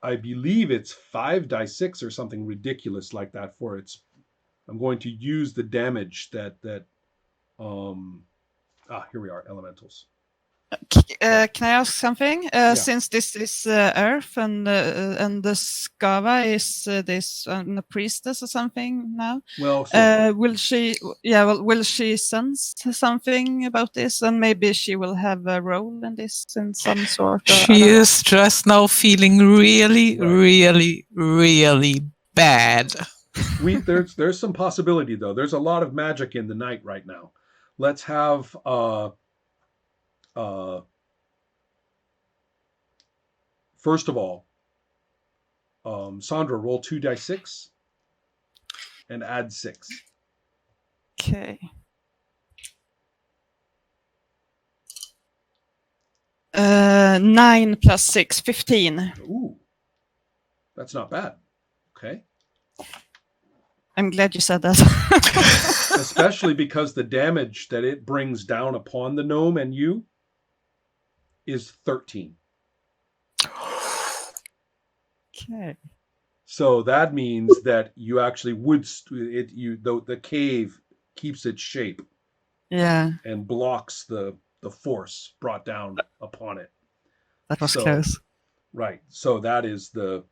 I believe it's 5d6 or something ridiculous like that for its. I'm going to use the damage that here we are, elementals. Can I ask something? Yeah. Since this is Earth and the Skava is this a priestess or something now? Well, will she? Yeah. Well, will she sense something about this, and maybe she will have a role in this in some sort? She is just now feeling really, really, really bad. There's some possibility though. There's a lot of magic in the night right now. Let's have first of all, Sandra, roll 2d6 and add 6. Okay. 9 + 6, 15. Ooh, that's not bad. Okay. I'm glad you said that. Especially because the damage that it brings down upon the gnome and you is 13. Okay. So that means that you actually would the cave keeps its shape. Yeah. And blocks the force brought down upon it. That was close. Right. So that is the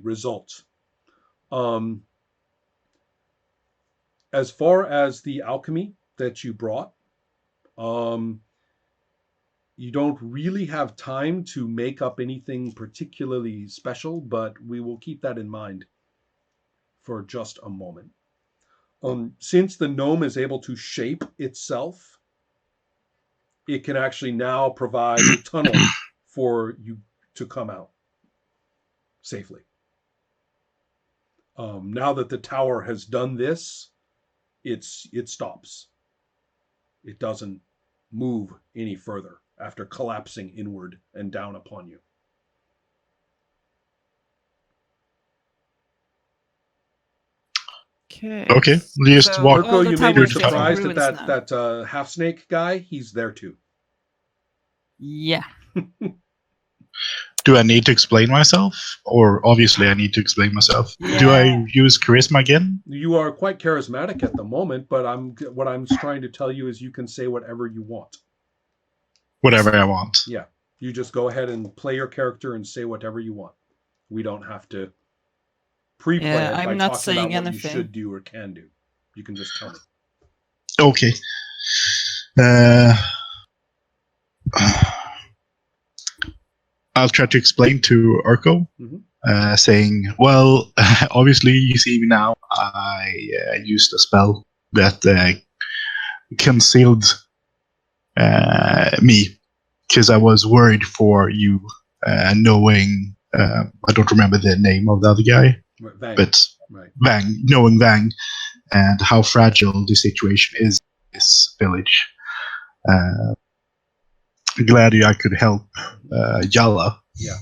result. As far as the alchemy that you brought, you don't really have time to make up anything particularly special, but we will keep that in mind for just a moment. Since the gnome is able to shape itself, it can actually now provide a tunnel for you to come out safely. Now that the tower has done this, it stops. It doesn't move any further after collapsing inward and down upon you. Okay. Just So, walk. Urko, you may be towers surprised ruins that now. that half snake guy. He's there too. Yeah. Do I need to explain myself? Or obviously I need to explain myself. Yeah. Do I use charisma again? You are quite charismatic at the moment, but what I'm trying to tell you is you can say whatever you want. Whatever I want. Yeah. You just go ahead and play your character and say whatever you want. We don't have to pre-plan I'm by not talking saying about anything. what you should do or can do. You can just tell me. Okay. I'll try to explain to Urko, saying, well, obviously you see me now. I used a spell that concealed me because I was worried for you knowing, I don't remember the name of the other guy, Vang. but Right. knowing Vang and how fragile the situation is in this village. Glad I could help Yala. Yeah.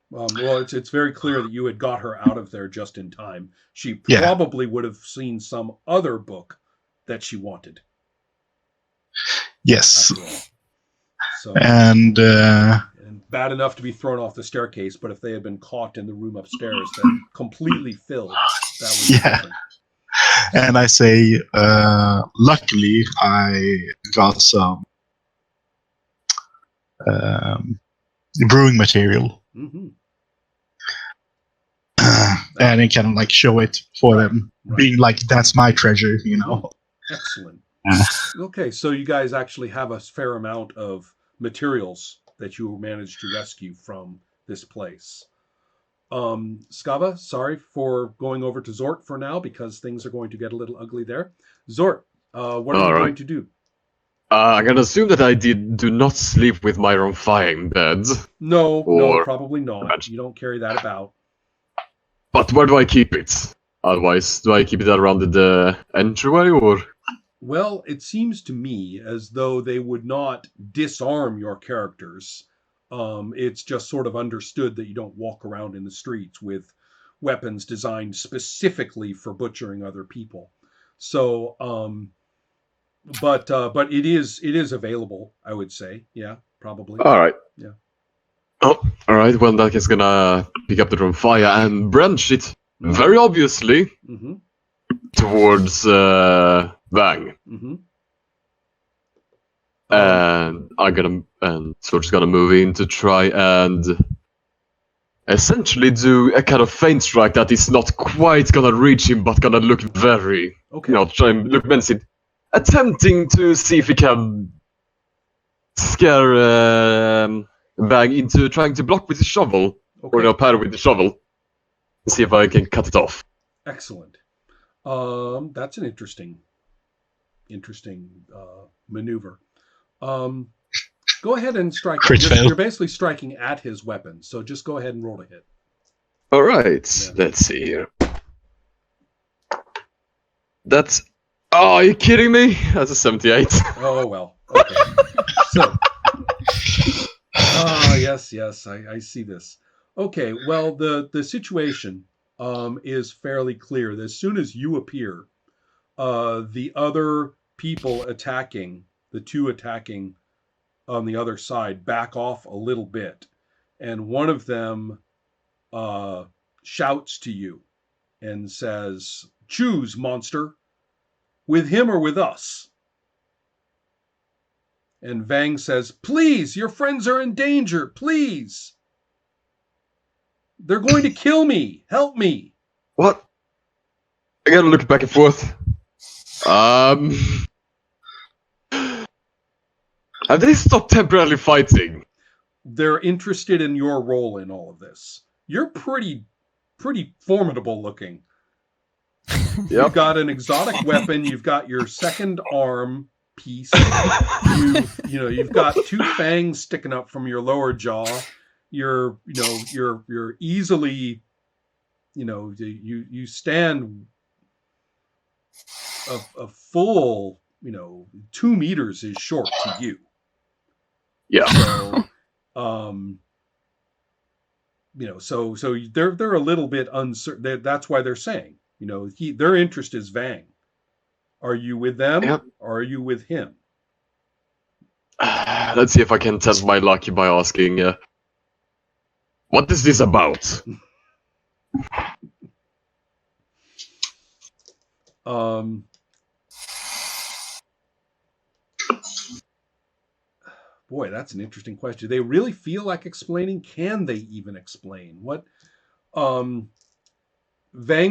Well, it's very clear that you had got her out of there just in time. She probably would have seen some other book that she wanted. Yes. So, and bad enough to be thrown off the staircase, but if they had been caught in the room upstairs, then completely filled, that was different. And I say, luckily, I got some brewing material. Mm-hmm. And I can like show it for them, being like, that's my treasure, you know. Excellent. Okay, so you guys actually have a fair amount of materials that you managed to rescue from this place. Skava, sorry for going over to Zort for now because things are going to get a little ugly there. Zort, what are you going to do? I can assume that I do not sleep with my own fire bed. No, probably not. You don't carry that about. But where do I keep it? Otherwise, do I keep it around the entryway or? Well, it seems to me as though they would not disarm your characters. It's just sort of understood that you don't walk around in the streets with weapons designed specifically for butchering other people. So, but it is available, I would say. Yeah, probably. All right. Yeah. Oh, alright, well, that is gonna pick up the room fire and branch it very obviously Mm-hmm. towards Vang. Mm-hmm. And Sword's gonna move in to try and essentially do a kind of feint strike that is not quite gonna reach him, but gonna look very, Okay. try and look menacing, attempting to see if he can scare Vang into trying to block with his shovel, Okay. or pair with the shovel, and see if I can cut it off. Excellent. That's an interesting maneuver. Go ahead and strike. Crit fail. You're basically striking at his weapon, so just go ahead and roll a hit. All right, Yeah. let's see here. That's. Oh, are you kidding me? That's a 78. Oh well. Okay. So. Yes, I see this. Okay. Well, the situation is fairly clear. As soon as you appear, the other people attacking, the two attacking on the other side, back off a little bit, and one of them shouts to you and says, "Choose, monster, with him or with us." And Vang says, "Please, your friends are in danger, please. They're going to kill me, help me." What? I gotta look back and forth. Have they stopped temporarily fighting? They're interested in your role in all of this. You're pretty formidable looking. You've got an exotic weapon. You've got your second arm piece. You've got two fangs sticking up from your lower jaw. You're easily, you stand a full, 2 meters is short to you. Yeah. So, so they're a little bit uncertain. That's why they're saying, their interest is Vang. Are you with them? Yep. Or are you with him? Let's see if I can test my luck by asking, what is this about? Boy, that's an interesting question. Do they really feel like explaining? Can they even explain? What? Vang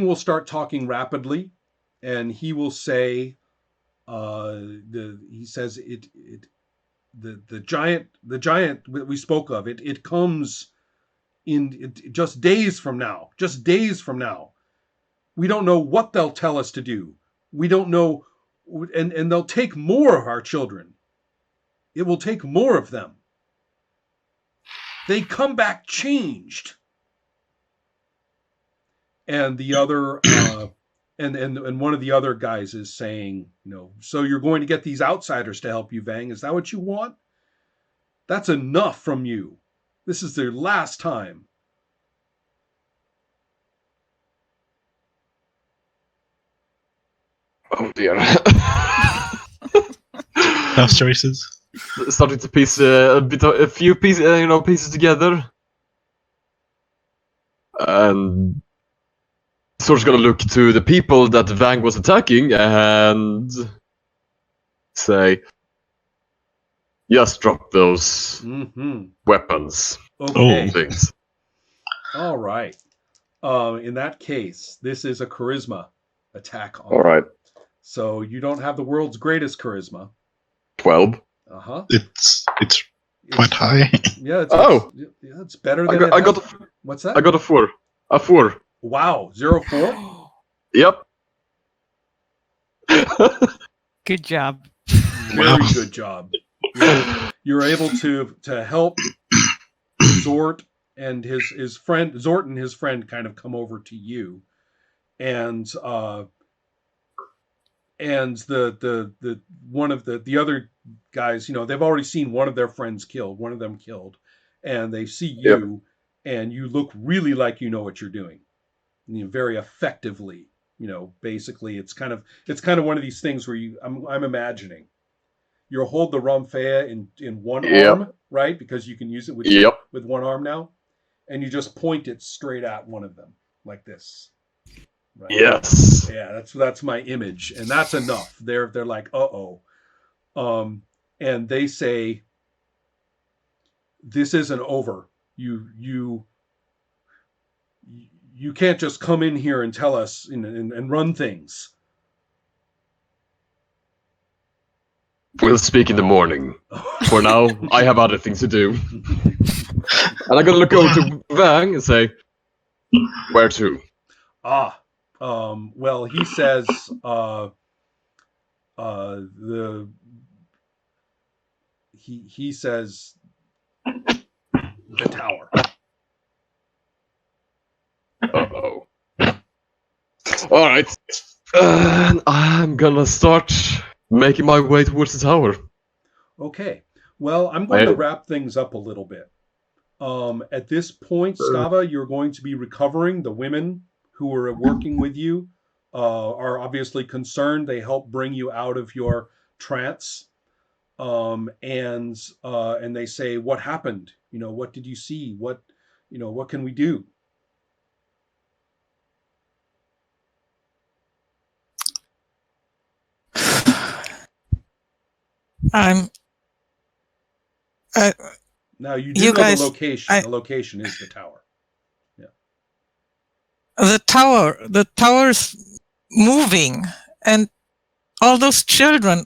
will start talking rapidly, and he will say, the giant that we spoke of, it comes in just days from now. Just days from now. We don't know what they'll tell us to do. We don't know, and they'll take more of our children. It will take more of them. They come back changed. And the other, and one of the other guys is saying, so you're going to get these outsiders to help you, Vang. Is that what you want? That's enough from you. This is their last time. Oh dear. Tough choices. Starting to piece a few pieces together, and Sword's gonna look to the people that Vang was attacking and say, "Just drop those weapons." Okay. Things. All right. In that case, this is a charisma attack. All right. So you don't have the world's greatest charisma. 12. It's quite high. Yeah. It's better than what's that? I got a 4. A 4. Wow, 0-4. Yep. Good job. Very good job. You're able to help Zort and his friend Zort and his friend kind of come over to you, and the one of the other guys, they've already seen one of their friends killed, one of them killed, and they see you, and you look really like you know what you're doing, very effectively. Basically, it's kind of one of these things where I'm imagining, you'll hold the Romfea in one Yep. arm, right? Because you can use it with one arm now, and you just point it straight at one of them like this. Right? Yes. Yeah, that's my image, and that's enough. They're like, uh-oh. And they say, this isn't over. You can't just come in here and tell us and run things. We'll speak in the morning. For now, I have other things to do. And I'm gonna look over to Vang and say, where to? Well, he says, he says the tower. Uh-oh. Alright. I'm gonna start making my way towards the tower. Okay. Well, I'm going to wrap things up a little bit. At this point, Skava, you're going to be recovering. The women who are working with you are obviously concerned. They help bring you out of your trance. And they say, what happened? What did you see? What can we do? Now you do know the location. The location is the tower. Yeah. The tower's moving, and all those children.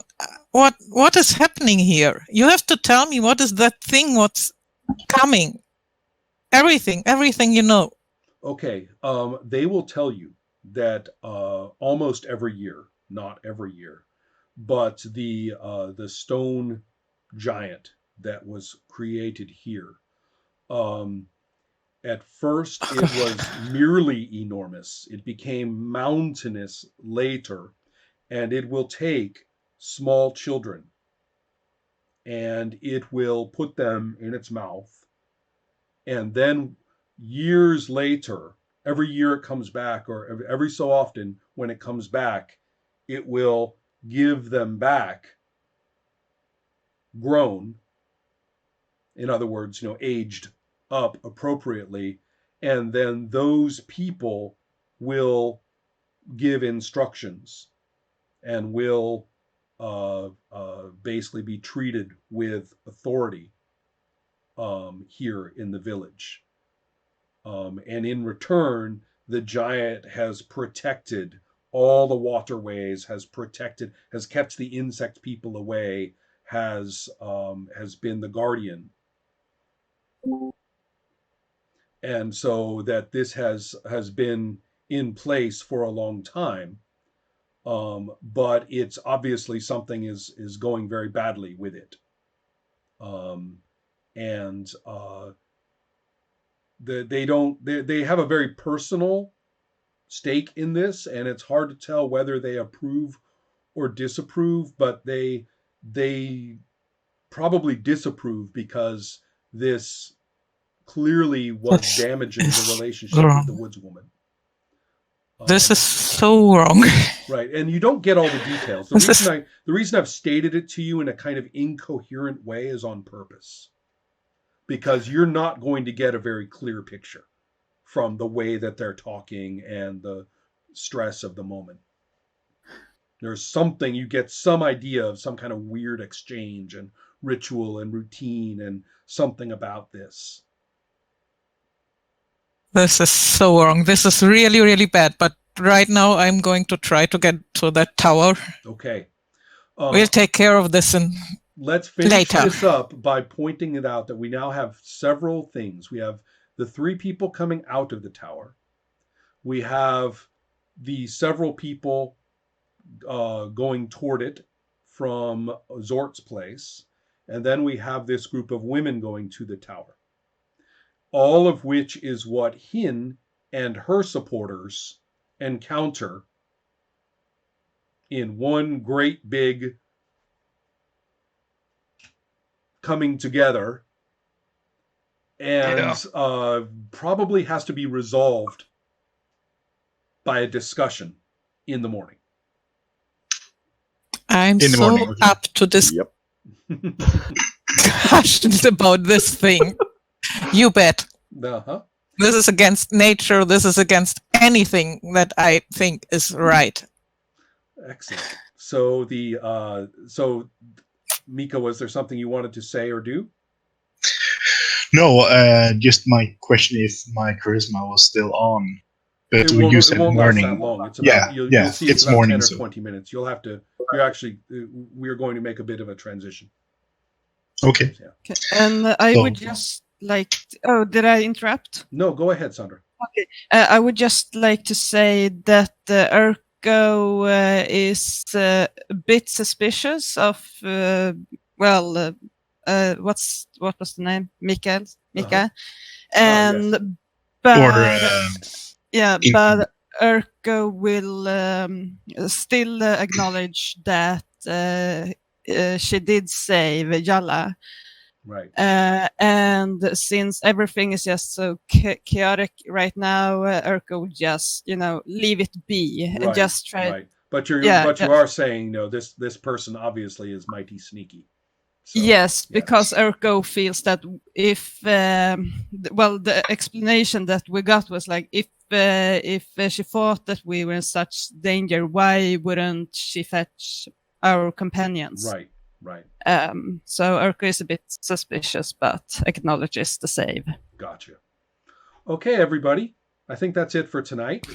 What is happening here? You have to tell me what is that thing? What's coming? Everything you know. Okay. They will tell you that almost every year, not every year, but the stone giant that was created here. At first, it was merely enormous. It became mountainous later, and it will take small children and it will put them in its mouth. And then years later, every year it comes back, or every so often when it comes back, it will give them back grown. In other words, aged up appropriately, and then those people will give instructions and will basically be treated with authority here in the village. And in return, the giant has protected all the waterways, has kept the insect people away, has been the guardian. And so that this has been in place for a long time. But it's obviously something is going very badly with it. They have a very personal stake in this, and it's hard to tell whether they approve or disapprove, but they probably disapprove because this clearly was damaging the relationship with the woodswoman. This is so wrong. Right, and you don't get all the details. The reason I've stated it to you in a kind of incoherent way is on purpose, because you're not going to get a very clear picture from the way that they're talking and the stress of the moment. There's something, you get some idea of some kind of weird exchange and ritual and routine and something about this. This is so wrong. This is really, really bad. But right now, I'm going to try to get to that tower. Okay. We'll take care of this let's finish later. This up by pointing it out that we now have several things. We have the 3 people coming out of the tower. We have the several people going toward it from Zort's place. And then we have this group of women going to the tower. All of which is what Hin and her supporters encounter in one great big coming together, and probably has to be resolved by a discussion in the morning. I'm so up to this. Yep. passionate about this thing. You bet. Uh-huh. This is against nature. This is against anything that I think is right. Excellent. So Mika, was there something you wanted to say or do? No, just my question if my charisma was still on. But It we won't, use it it won't morning. last that long. It's about, you'll see it's about morning, 10 or so. 20 minutes. You'll have to, we're going to make a bit of a transition. Okay. Yeah. Okay. And I So- would just like. Oh, did I interrupt? No, go ahead, Sandra. Okay. I would just like to say that Urko is a bit suspicious of. What was the name? Mika. And but but Urko will still acknowledge that she did save Yalla. Right. And since everything is just so chaotic right now, Urko will just, leave it be and just try. Right. But you are saying, this person obviously is mighty sneaky. So, yes, because Urko feels that if, the explanation that we got was like, if she thought that we were in such danger, why wouldn't she fetch our companions? Right. Right. So Urko is a bit suspicious, but acknowledges the save. Gotcha. Okay, everybody. I think that's it for tonight.